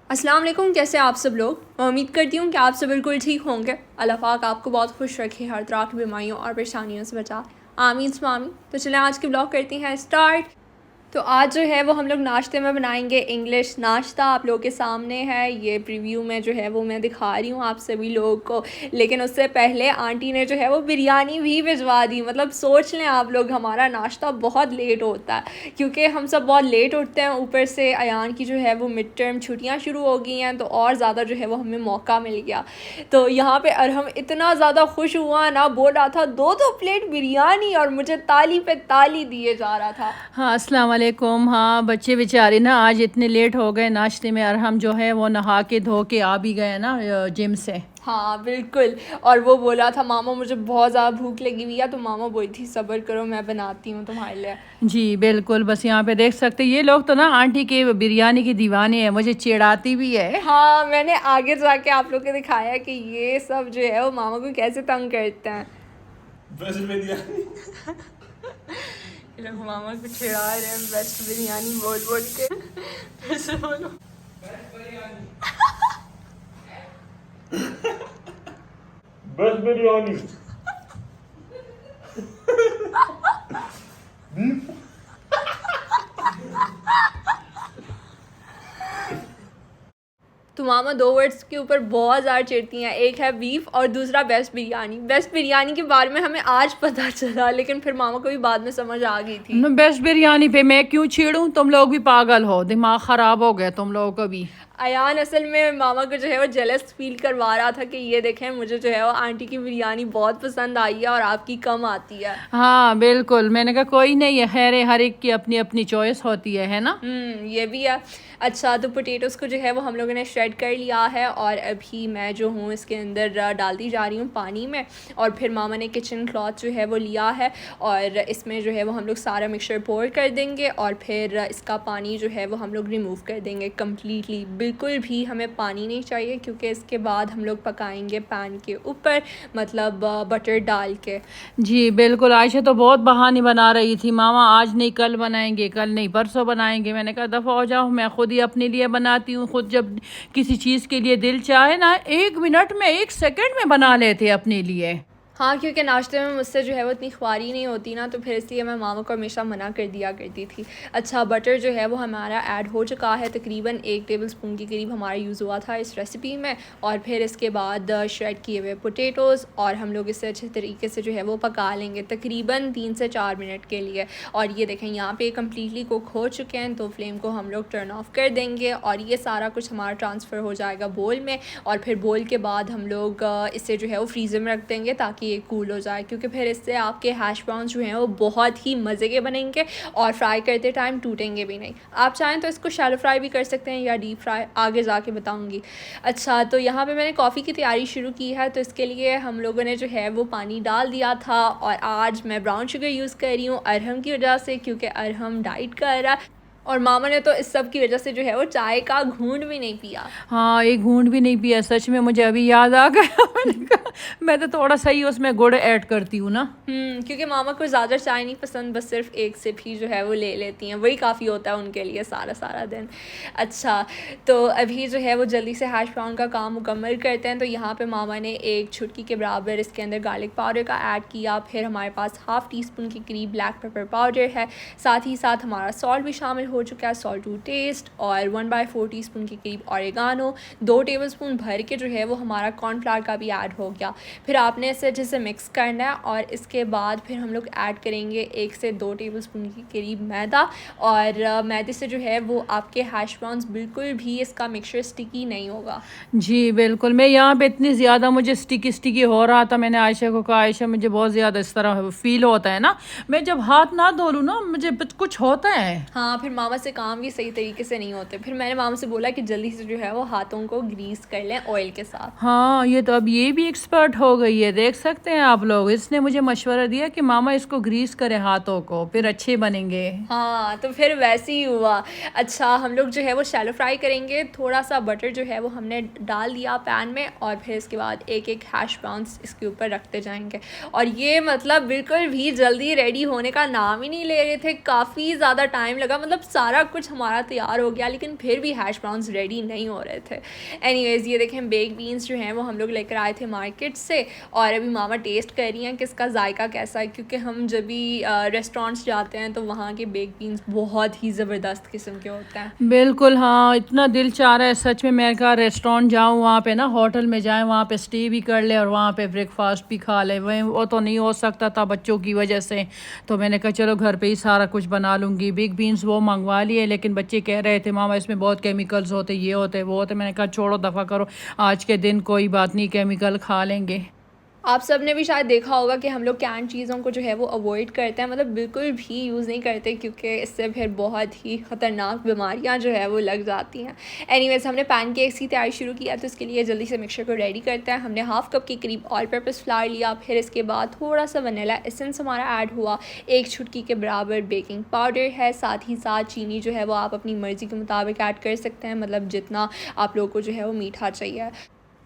अस्सलाम वालेकुम, कैसे आप सब लोग। मैं उम्मीद करती हूँ कि आप सब बिल्कुल ठीक होंगे। अल्लाह पाक आपको बहुत खुश रखे, हर तरह की बीमारियों और परेशानियों से बचा। आमीन सुम्मा आमीन। तो चलें आज के ब्लॉग करते हैं स्टार्ट। तो आज जो है वो हम लोग नाश्ते में बनाएंगे इंग्लिश नाश्ता। आप लोगों के सामने है, ये प्रीव्यू में जो है वो मैं दिखा रही हूँ आप सभी लोगों को। लेकिन उससे पहले आंटी ने जो है वो बिरयानी भी भिजवा दी। मतलब सोच लें आप लोग, हमारा नाश्ता बहुत लेट होता है क्योंकि हम सब बहुत लेट उठते हैं। ऊपर से अयान की जो है वो मिड टर्म छुट्टियाँ शुरू हो गई हैं, तो और ज़्यादा जो है वो हमें मौका मिल गया। तो यहाँ पे अरहम इतना ज़्यादा खुश हुआ ना, बोल रहा था दो दो प्लेट बिरयानी, और मुझे ताली पे ताली दिए जा रहा था। हाँ, अस्सलाम वालेकुम। हाँ, बच्चे बेचारे ना आज इतने लेट हो गए नाश्ते में, और हम जो है वो नहा के धो के आ भी गए ना जिम से। हाँ बिल्कुल। और वो बोला था मामा मुझे बहुत ज़्यादा भूख लगी हुई है, तो मामा बोली थी सब्र करो मैं बनाती हूँ तुम्हारे लिए। जी बिल्कुल, बस यहाँ पे देख सकते ये लोग तो ना आंटी के बिरयानी के दीवाने हैं, मुझे चिढ़ाती भी है। हाँ, मैंने आगे जाके आप लोग को दिखाया कि ये सब जो है वो मामा को कैसे तंग करते हैं। बेस्ट बिरयानी। ये लोग मामा को चिढ़ा रहे हैं बेस्ट बिरयानी बोल बोल के। फिर से बोलो। बेस्ट बिरयानी। तो मामा दो वर्ड्स के ऊपर बहुत ज़्यादा चिढ़ती हैं, एक है बीफ और दूसरा बेस्ट बिरयानी। बेस्ट बिरयानी के बारे में हमें आज पता चला, लेकिन फिर मामा को भी बाद में समझ आ गई थी। बेस्ट बिरयानी पे मैं क्यों छेड़ूं? तुम लोग भी पागल हो, दिमाग खराब हो गया तुम लोगों का भी। अयान असल में मामा को जो है वो जेलस फील करवा रहा था कि ये देखें मुझे जो है वो आंटी की बिरयानी बहुत पसंद आई है और आपकी कम आती है। हाँ बिल्कुल, मैंने कहा कोई नहीं है, खैर है, हर एक की अपनी अपनी चॉइस होती है ना। ये भी है। अच्छा, तो पोटैटोज़ को जो है वो हम लोगों ने श्रेड कर लिया है, और अभी मैं जो हूँ इसके अंदर डालती जा रही हूँ पानी में। और फिर मामा ने किचन क्लॉथ जो है वो लिया है, और इसमें जो है वो हम लोग सारा मिक्सचर पोर कर देंगे, और फिर इसका पानी जो है वो हम लोग रिमूव कर देंगे कम्प्लीटली। बिल्कुल भी हमें पानी नहीं चाहिए, क्योंकि इसके बाद हम लोग पकाएंगे पैन के ऊपर, मतलब बटर डाल के। जी बिल्कुल, आयशा तो बहुत बहाने बना रही थी, मामा आज नहीं कल बनाएंगे, कल नहीं परसों बनाएंगे। मैंने कहा दफ़ा हो जाओ, मैं खुद ही अपने लिए बनाती हूँ। खुद जब किसी चीज़ के लिए दिल चाहे ना, 1 मिनट में 1 सेकंड में बना लेते अपने लिए। हाँ, क्योंकि नाश्ते में मुझसे जो है वो इतनी ख्वारी नहीं होती ना, तो फिर इसलिए मैं मामा को हमेशा मना कर दिया करती थी। अच्छा, बटर जो है वो हमारा ऐड हो चुका है, तकरीबन 1 टेबलस्पून के करीब हमारा यूज़ हुआ था इस रेसिपी में। और फिर इसके बाद श्रेड किए हुए पोटैटोज़, और हम लोग इसे अच्छे तरीके से जो है वो पका लेंगे तकरीबन 3 से 4 मिनट के लिए। और ये देखें यहाँ पे कम्प्लीटली कुक हो चुके हैं, तो फ्लेम को हम लोग टर्न ऑफ कर देंगे, और ये सारा कुछ हमारा ट्रांसफ़र हो जाएगा बोल में। और फिर बोल के बाद हम लोग इसे जो है वो फ्रीज़र में रख देंगे ताकि ये कूल हो जाए, क्योंकि फिर इससे आपके हैश ब्राउन्स जो हैं वो बहुत ही मज़े के बनेंगे और फ्राई करते टाइम टूटेंगे भी नहीं। आप चाहें तो इसको शैलो फ्राई भी कर सकते हैं या डीप फ्राई, आगे जाके बताऊंगी। अच्छा, तो यहाँ पे मैंने कॉफ़ी की तैयारी शुरू की है, तो इसके लिए हम लोगों ने जो है वो पानी डाल दिया था। और आज मैं ब्राउन शुगर यूज़ कर रही हूँ अरहम की वजह से, क्योंकि अरहम डाइट कर रहा है, और मामा ने तो इस सब की वजह से जो है वो चाय का घूंट भी नहीं पिया। हाँ, एक घूंट भी नहीं पिया, सच में मुझे अभी याद आ गया। मैंने कहा मैं तो थोड़ा सा ही उसमें गुड़ ऐड करती हूँ ना। क्योंकि मामा को ज़्यादा चाय नहीं पसंद, बस सिर्फ एक सिप ही जो है वो ले लेती हैं, वही काफ़ी होता है उनके लिए सारा सारा दिन। अच्छा, तो अभी जो है वो जल्दी से हैश ब्राउन का काम मुकम्मल करते हैं। तो यहाँ पे मामा ने 1 चुटकी के बराबर इसके अंदर गार्लिक पाउडर का ऐड किया। फिर हमारे पास हाफ़ टी स्पून के करीब ब्लैक पेपर पाउडर है, साथ ही साथ हमारा सॉल्ट भी शामिल हो चुका है, सॉल्ट टू टेस्ट। और 1/4 टी स्पून के करीब ऑरिगानो, 2 टेबलस्पून भर के जो है वो हमारा कॉर्नफ्लावर का भी ऐड हो गया। फिर आपने इसे अच्छे से मिक्स करना है, और इसके बाद फिर हम लोग ऐड करेंगे 1 से 2 टेबलस्पून के करीब मैदा। और मैदे से जो है वो आपके हैश ब्राउन्स बिल्कुल भी इसका मिक्सचर स्टिकी नहीं होगा। जी बिल्कुल, मैं यहाँ पे इतनी ज़्यादा मुझे स्टिकी स्टिकी हो रहा था, मैंने आयशा को कहा आयशा मुझे बहुत ज़्यादा इस तरह फील होता है ना, मैं जब हाथ ना धो लूँ ना मुझे कुछ होता है। हाँ, फिर मामा से काम भी सही तरीके से नहीं होते। फिर मैंने मामा से बोला कि जल्दी से जो है वो हाथों को ग्रीस कर लें ऑयल के साथ। हाँ, ये तो अब ये भी एक्सपर्ट हो गई है, देख सकते हैं आप लोग। इसने मुझे मशवरा दिया कि मामा इसको ग्रीस करे हाथों को, फिर अच्छे बनेंगे। हाँ, तो फिर वैसे ही हुआ। अच्छा, हम लोग जो है वो शैलो फ्राई करेंगे। थोड़ा सा बटर जो है वो हमने डाल दिया पैन में, और फिर इसके बाद एक एक हैश ब्राउन्स इसके ऊपर रखते जाएंगे। और ये मतलब बिल्कुल भी जल्दी रेडी होने का नाम ही नहीं ले रहे थे, काफ़ी ज़्यादा टाइम लगा। मतलब सारा कुछ हमारा तैयार हो गया, लेकिन फिर भी हैश ब्राउन्स रेडी नहीं हो रहे थे। एनीवेज़ ये देखें बेक बीन्स जो हैं वो हम लोग लेकर आए थे मार्केट से, और अभी मामा टेस्ट कर रही हैं कि इसका जायका कैसा है, क्योंकि हम जब भी रेस्टोरेंट्स जाते हैं तो वहाँ के बेक बीन्स बहुत ही ज़बरदस्त किस्म के होते हैं। बिल्कुल हाँ, इतना दिल चाह रहा है सच में मैं कहा रेस्टोरेंट जाऊँ, वहाँ पे ना होटल में जाएं, वहाँ पे स्टे भी कर ले और वहाँ पे ब्रेकफास्ट भी खा ले। वो तो नहीं हो सकता था बच्चों की वजह से, तो मैंने कहा चलो घर पे ही सारा कुछ बना लूँगी। बिग बीन्स वो मंगवा लिए, लेकिन बच्चे कह रहे थे मामा इसमें बहुत केमिकल्स होते, ये होते वो होते। मैंने कहा छोड़ो दफ़ा करो, आज के दिन कोई बात नहीं, केमिकल खा लेंगे। आप सब ने भी शायद देखा होगा कि हम लोग कैन चीज़ों को जो है वो अवॉइड करते हैं, मतलब बिल्कुल भी यूज़ नहीं करते, क्योंकि इससे फिर बहुत ही ख़तरनाक बीमारियां जो है वो लग जाती हैं। एनीवेज़ हमने पैनकेक्स की तैयारी शुरू किया, तो इसके लिए जल्दी से मिक्सचर को रेडी करते हैं। हमने हाफ़ कप के करीब ऑल पर्पस फ्लावर लिया, फिर इसके बाद थोड़ा सा वनीला एसेंस हमारा ऐड हुआ, 1 चुटकी के बराबर बेकिंग पाउडर है, साथ ही साथ चीनी जो है वो आप अपनी मर्ज़ी के मुताबिक ऐड कर सकते हैं, मतलब जितना आप लोगों को जो है वो मीठा चाहिए।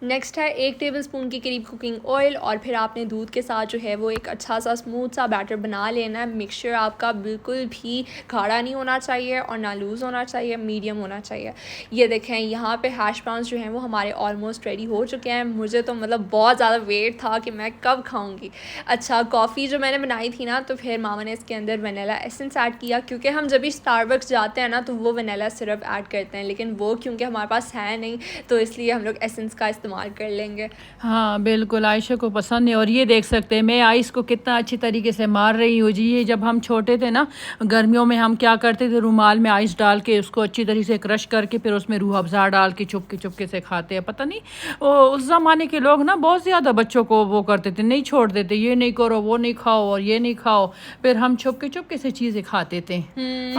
नेक्स्ट है 1 टेबलस्पून के करीब कुकिंग ऑयल, और फिर आपने दूध के साथ जो है वो एक अच्छा सा स्मूथ सा बैटर बना लेना है। मिक्सचर आपका बिल्कुल भी गाढ़ा नहीं होना चाहिए और ना लूज़ होना चाहिए, मीडियम होना चाहिए। ये देखें यहाँ पे हैश ब्राउन्स जो हैं वो हमारे ऑलमोस्ट रेडी हो चुके हैं। मुझे तो मतलब बहुत ज़्यादा वेट था कि मैं कब खाऊंगी। अच्छा, कॉफ़ी जो मैंने बनाई थी ना, तो फिर मामा ने इसके अंदर वनीला एसेंस ऐड किया, क्योंकि हम जब भी स्टारबक्स जाते हैं ना तो वो वनीला सिरप ऐड करते हैं, लेकिन वो क्योंकि हमारे पास है नहीं तो इसलिए हम लोग एसेंस का इस्तेमाल कर लेंगे। हाँ बिल्कुल, आयशा को पसंद है। और ये देख सकते हैं मैं आइस को कितना अच्छी तरीके से मार रही हूँ जी। ये जब हम छोटे थे ना, गर्मियों में हम क्या करते थे, रुमाल में आइस डाल के उसको अच्छी तरीके से क्रश करके फिर उसमें रूह अफ़ज़ा डाल के चुपके से खाते हैं। पता नहीं उस ज़माने के लोग ना बहुत ज़्यादा बच्चों को वो करते थे, नहीं छोड़ देते, ये नहीं करो, वो नहीं खाओ और ये नहीं खाओ, फिर हम चुपके से चीज़ें खाते थे।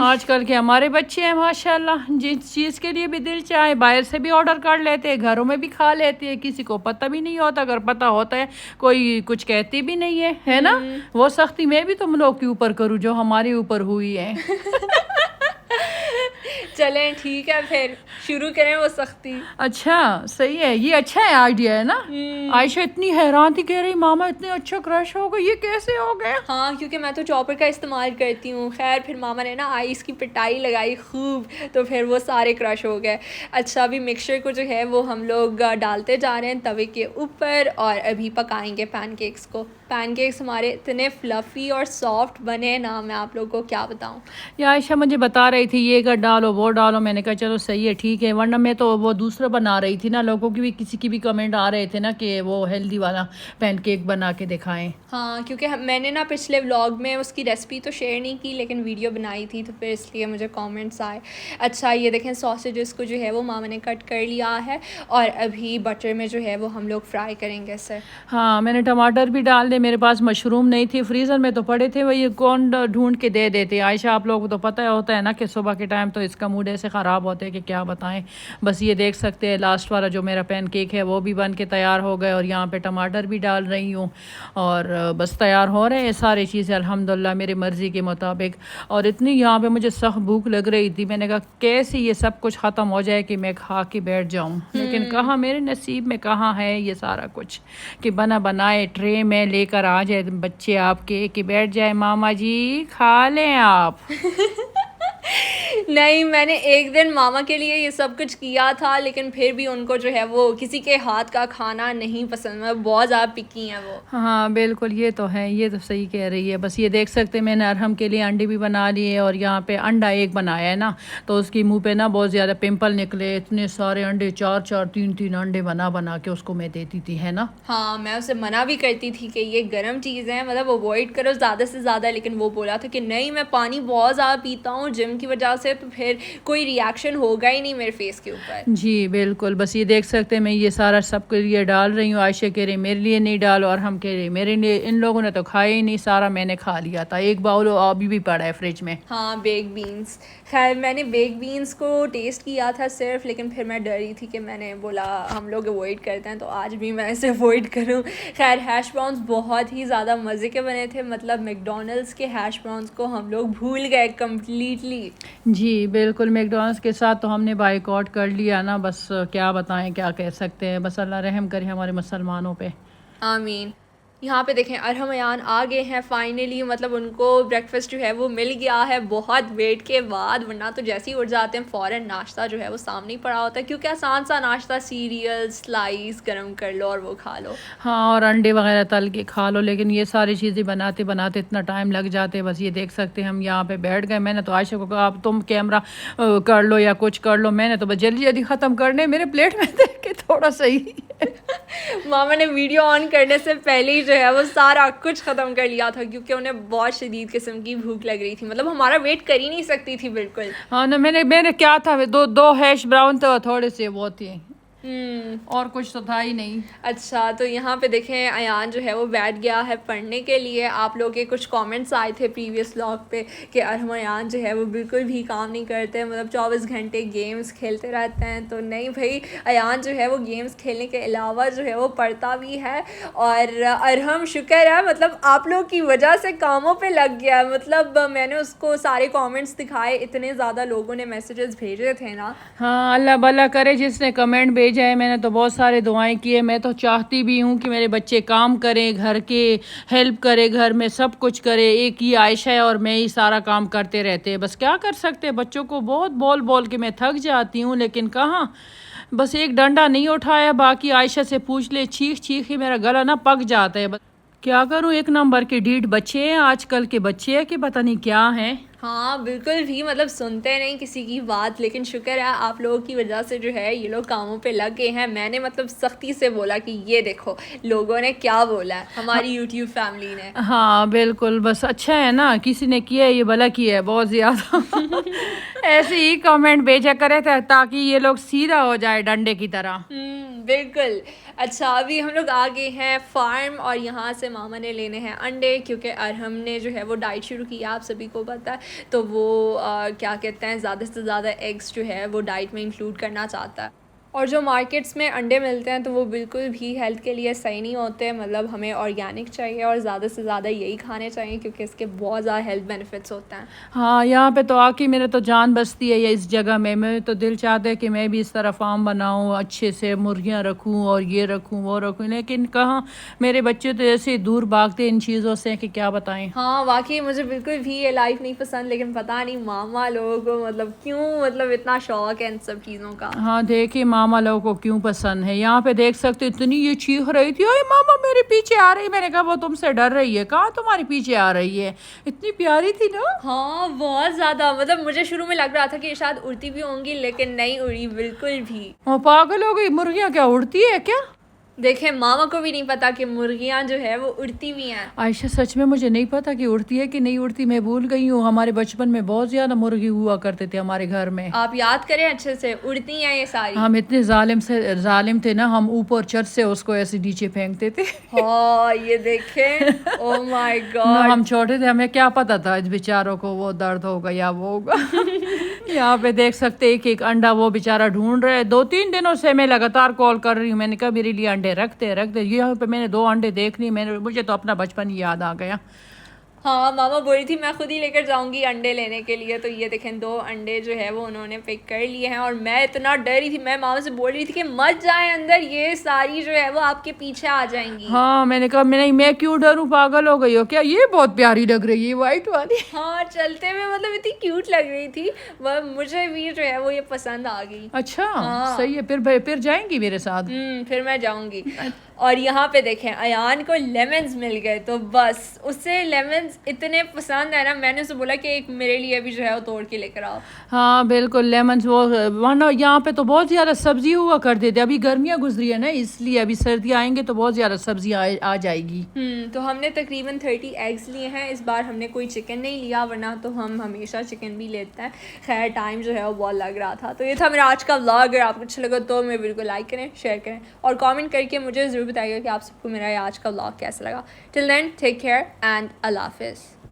आजकल के हमारे बच्चे हैं माशाल्लाह, जिस चीज़ के लिए भी दिल चाहे बाहर से भी ऑर्डर कर लेते हैं, घरों में भी खा लेते हैं, किसी को पता भी नहीं होता, अगर पता होता है कोई कुछ कहती भी नहीं है ना। वो सख्ती मैं भी तुम लोग के ऊपर करूँ जो हमारे ऊपर हुई है। चलें ठीक है, फिर शुरू करें वो सख्ती। अच्छा सही है, ये अच्छा है आइडिया है ना। आयशा इतनी हैरान थी, कह रही मामा इतने अच्छा क्रश हो गए, ये कैसे हो गए। हाँ, क्योंकि मैं तो चॉपर का इस्तेमाल करती हूँ। खैर फिर मामा ने ना आइस की पिटाई लगाई खूब, तो फिर वो सारे क्रश हो गए। अच्छा, अभी मिक्सचर को जो है वो हम लोग डालते जा रहे हैं तवे के ऊपर, और अभी पकाएंगे पैनकेक्स को। पैनकेक्स हमारे इतने फ्लफ़ी और सॉफ्ट बने ना, मैं आप लोगों को क्या बताऊँ। ये आयशा मुझे बता रही थी ये कर डालो वो डालो, मैंने कहा चलो सही है ठीक है, वरना मैं तो वो दूसरा बना रही थी ना, लोगों की भी किसी की भी कमेंट आ रहे थे ना कि वो हेल्दी वाला पैनकेक बना के दिखाएं। हाँ, क्योंकि मैंने ना पिछले व्लॉग में उसकी रेसिपी तो शेयर नहीं की, लेकिन वीडियो बनाई थी, तो फिर इसलिए मुझे कमेंट्स आए। अच्छा, ये देखें सॉसेजेस को जो है वो मामा ने कट कर लिया है, और अभी बटर में जो है वो हम लोग फ्राई करेंगे इसे। हाँ मैंने टमाटर भी डाल दे, मेरे पास मशरूम नहीं थी, फ्रीज़र में तो पड़े थे, वही कौन ढूंढ के दे देते। आयशा आप लोगों को तो पता होता है ना कि सुबह के टाइम तो इसका मूड ऐसे ख़राब होता है कि क्या बताएं। बस ये देख सकते हैं लास्ट वाला जो मेरा पैनकेक है वो भी बन के तैयार हो गए, और यहाँ पे टमाटर भी डाल रही हूँ, और बस तैयार हो रहे हैं सारी चीज़ें अल्हम्दुलिल्लाह मेरी मर्ज़ी के मुताबिक। और इतनी यहाँ पे मुझे सख्त भूख लग रही थी, मैंने कहा कैसे ये सब कुछ ख़त्म हो जाए कि मैं खा के बैठ जाऊँ, लेकिन कहाँ मेरे नसीब में कहाँ है ये सारा कुछ कि बना बनाए ट्रे में लेकर आ जाए बच्चे आपके कि बैठ जाए मामा जी खा लें आप। नहीं, मैंने एक दिन मामा के लिए ये सब कुछ किया था, लेकिन फिर भी उनको जो है वो किसी के हाथ का खाना नहीं पसंद, मतलब बहुत ज़्यादा पिकी हैं वो। हाँ बिल्कुल, ये तो है, ये तो सही कह रही है। बस ये देख सकते हैं मैंने अरहम के लिए अंडे भी बना लिए, और यहाँ पे अंडा एक बनाया है ना, तो उसकी मुंह पे ना बहुत ज़्यादा पिंपल निकले, इतने सारे अंडे, 4-4 3-3 अंडे बना के उसको मैं देती थी, है ना। हाँ, मैं उसे मना भी करती थी कि ये गर्म चीज़ है, मतलब अवॉइड करो ज़्यादा से ज़्यादा, लेकिन वो बोला था कि नहीं, मैं पानी बहुत ज़्यादा पीता हूँ जिम की वजह से, तो फिर कोई रिएक्शन होगा ही नहीं मेरे फेस के ऊपर। जी बिल्कुल, बस ये देख सकते हैं मैं ये सारा सबके लिए डाल रही हूँ। आयशा कह रही मेरे लिए नहीं डालो, और हम कह रहे मेरे लिए। इन लोगों ने तो खाया ही नहीं, सारा मैंने खा लिया था, एक बाउल अभी भी पड़ा है फ्रिज में। हाँ, बेक बीन्स। खैर मैंने बेक बीन्स को टेस्ट किया था सिर्फ, लेकिन फिर मैं डरी थी कि मैंने बोला हम लोग अवॉइड करते हैं, तो आज भी मैं इसे अवॉइड करूँ। खैर हैश ब्राउन्स बहुत ही ज़्यादा मज़े के बने थे, मतलब मैकडॉनल्ड्स के हैश ब्राउन्स को हम लोग भूल गए कम्प्लीटली। जी बिल्कुल, मैकडॉनल्ड्स के साथ तो हमने बाइकआउट कर लिया ना, बस क्या बताएं, क्या कह सकते हैं, बस अल्लाह रहम करे हमारे मुसलमानों पे। आमीन। यहाँ पे देखें अरहम अयान आ गए हैं फाइनली, मतलब उनको ब्रेकफास्ट जो है वो मिल गया है बहुत वेट के बाद, वरना तो जैसे ही उठ जाते हैं फ़ौरन नाश्ता जो है वो सामने ही पड़ा होता है, क्योंकि आसान सा नाश्ता सीरियल स्लाइस गर्म कर लो और वो खा लो। हाँ, और अंडे वगैरह तल के खा लो, लेकिन ये सारी चीज़ें बनाते बनाते इतना टाइम लग जाते हैं। बस ये देख सकते हैं हम यहाँ पे बैठ गए। मैंने तो आयशा को कहा अब तुम कैमरा कर लो या कुछ कर लो, मैंने तो बस जल्दी जल्दी ख़त्म करने, मेरे प्लेट में देख के थोड़ा सही मामा ने वीडियो ऑन करने से पहले ही जो है वो सारा कुछ ख़त्म कर लिया था, क्योंकि उन्हें बहुत शदीद किस्म की भूख लग रही थी, मतलब हमारा वेट कर ही नहीं सकती थी बिल्कुल। हाँ ना, मैंने क्या था, दो हैश ब्राउन तो थोड़े से वो थे, और कुछ तो था ही नहीं। अच्छा, तो यहाँ पे देखें अयान जो है वो बैठ गया है पढ़ने के लिए। आप लोग के कुछ कमेंट्स आए थे प्रीवियस व्लॉग पे कि अरहम अयान जो है वो बिल्कुल भी काम नहीं करते, मतलब 24 घंटे गेम्स खेलते रहते हैं। तो नहीं भाई, अयान जो है वो गेम्स खेलने के अलावा जो है वो पढ़ता भी है। और अरहम शुक्र है, मतलब आप लोग की वजह से कामों पे लग गया, मतलब मैंने उसको सारे कमेंट्स दिखाए, इतने ज़्यादा लोगों ने मैसेजेस भेजे थे ना। हाँ, अल्लाह भला करे जिसने कमेंट भेजा है। मैंने तो बहुत सारे दुआएं की है। मैं तो चाहती भी हूँ कि मेरे बच्चे काम करें, घर के हेल्प करें, घर में सब कुछ करें। एक ही आयशा है और मैं ही सारा काम करते रहते हैं। बस क्या कर सकते हैं, बच्चों को बहुत बोल बोल के मैं थक जाती हूँ, लेकिन कहाँ, बस एक डंडा नहीं उठाया। बाकी आयशा से पूछ ले, चीख चीख के मेरा गला ना पक जाता है। बस क्या करूँ, एक नंबर के ढीठ बच्चे हैं आजकल के बच्चे हैं कि पता नहीं क्या हैं। हाँ बिल्कुल भी, मतलब सुनते नहीं किसी की बात, लेकिन शुक्र है आप लोगों की वजह से जो है ये लोग कामों पे लग गए हैं। मैंने मतलब सख्ती से बोला कि ये देखो लोगों ने क्या बोला है, हमारी यूट्यूब फैमिली ने। हाँ बिल्कुल, बस अच्छा है ना, किसी ने किया है ये भला किया है बहुत ज़्यादा। ऐसे ही कमेंट भेजा करे थे ताकि ये लोग सीधा हो जाए डंडे की तरह। बिल्कुल। अच्छा, अभी हम लोग आ गए हैं फार्म और यहाँ से मामा ने लेने हैं अंडे, क्योंकि अरहम ने जो है वो डाइट शुरू की है, आप सभी को पता है। तो वो क्या कहते हैं, ज़्यादा से ज़्यादा एग्स जो है वो डाइट में इंक्लूड करना चाहता है। और जो मार्केट्स में अंडे मिलते हैं तो वो बिल्कुल भी हेल्थ के लिए सही नहीं होते, मतलब हमें ऑर्गेनिक चाहिए और ज़्यादा से ज़्यादा यही खाने चाहिए, क्योंकि इसके बहुत ज़्यादा हेल्थ बेनिफिट्स होते हैं। हाँ, यहाँ पे तो आके मेरे तो जान बसती है ये इस जगह में। मैं तो दिल चाहता है कि मैं भी इस तरह फार्म बनाऊँ, अच्छे से मुर्गियाँ रखूँ और ये रखूँ वो रखूँ, लेकिन कहाँ, मेरे बच्चे तो ऐसे दूर भागते इन चीज़ों से कि क्या बताएं। हाँ वाकई मुझे बिल्कुल भी ये लाइफ नहीं पसंद, लेकिन पता नहीं मामा लोगों को मतलब क्यों, मतलब इतना शौक है इन सब चीज़ों का। हाँ देखिए मामा लोगों को क्यों पसंद है। यहाँ पे देख सकते इतनी ये चीख रही थी, ओए मामा मेरे पीछे आ रही। मैंने कहा वो तुमसे डर रही है, कहाँ तुम्हारे पीछे आ रही है, इतनी प्यारी थी ना। हाँ बहुत ज़्यादा, मतलब मुझे शुरू में लग रहा था कि ये शायद उड़ती भी होंगी, लेकिन नहीं उड़ी बिल्कुल भी। वो पागल हो गई, मुर्गियाँ क्या उड़ती है क्या? देखें मामा को भी नहीं पता कि मुर्गियाँ जो है वो उड़ती भी हैं। आयशा सच में मुझे नहीं पता कि उड़ती है कि नहीं उड़ती, मैं भूल गई हूँ। हमारे बचपन में बहुत ज्यादा मुर्गी हुआ करते थे हमारे घर में। आप याद करें अच्छे से, उड़ती हैं ये सारी। हम इतने जालिम थे ना, हम ऊपर छत से उसको ऐसे नीचे फेंकते थे। हाँ ये देखें, ओ माय गॉड। हम छोटे थे, हमें क्या पता था इस बेचारों को वो दर्द होगा या वो होगा। यहाँ पे देख सकते एक एक अंडा वो बेचारा ढूंढ रहे हैं। 2-3 दिनों से मैं लगातार कॉल कर रही हूँ, मैंने कहा मेरे लिए अंडे रखते। यहाँ पे मैंने 2 अंडे देख लिए, मुझे तो अपना बचपन ही याद आ गया। हाँ मामा बोल रही थी मैं खुद ही लेकर जाऊंगी अंडे लेने के लिए, तो ये देखें 2 अंडे जो है वो उन्होंने पिक कर लिए हैं। और मैं इतना डर रही थी, मैं मामा से बोल रही थी कि मत जाएं अंदर, ये सारी जो है वो आपके पीछे आ जाएंगी। हाँ मैंने कहा मैं क्यों डरूं, पागल हो गई हो क्या? ये बहुत प्यारी लग रही है वाइट वाली। हाँ चलते में मतलब इतनी क्यूट लग रही थी वह, मुझे भी जो है वो ये पसंद आ गई। अच्छा हाँ। सही है, फिर जाएंगी मेरे साथ। फिर मैं जाऊंगी। और यहाँ पे देखें अयान को लेमन्स मिल गए, तो बस उसे लेमन्स इतने पसंद है ना, मैंने उसे बोला कि एक मेरे लिए भी जो है वो तोड़ के लेकर आओ। हाँ बिल्कुल, लेमन वो वरना यहाँ पे तो बहुत ज़्यादा सब्जी हुआ करते थे। अभी गर्मियाँ गुजरी है ना, इसलिए अभी सर्दियाँ आएंगे तो बहुत ज़्यादा सब्जियाँ आ जाएगी। तो हमने तकरीबन 30 एग्स लिए हैं इस बार, हमने कोई चिकन नहीं लिया, वरना तो हम हमेशा चिकन भी लेते हैं। खैर टाइम जो है वो बहुत लग रहा था। तो ये था मेरा आज का व्लॉग। अगर आपको अच्छा लगा तो मेरे वीडियो को लाइक करें, शेयर करें और कमेंट करके मुझे ज़रूर बताइएगा कि आप सबको मेरा आज का व्लॉग कैसा लगा। Till then take care and अल्लाह हाफिज़।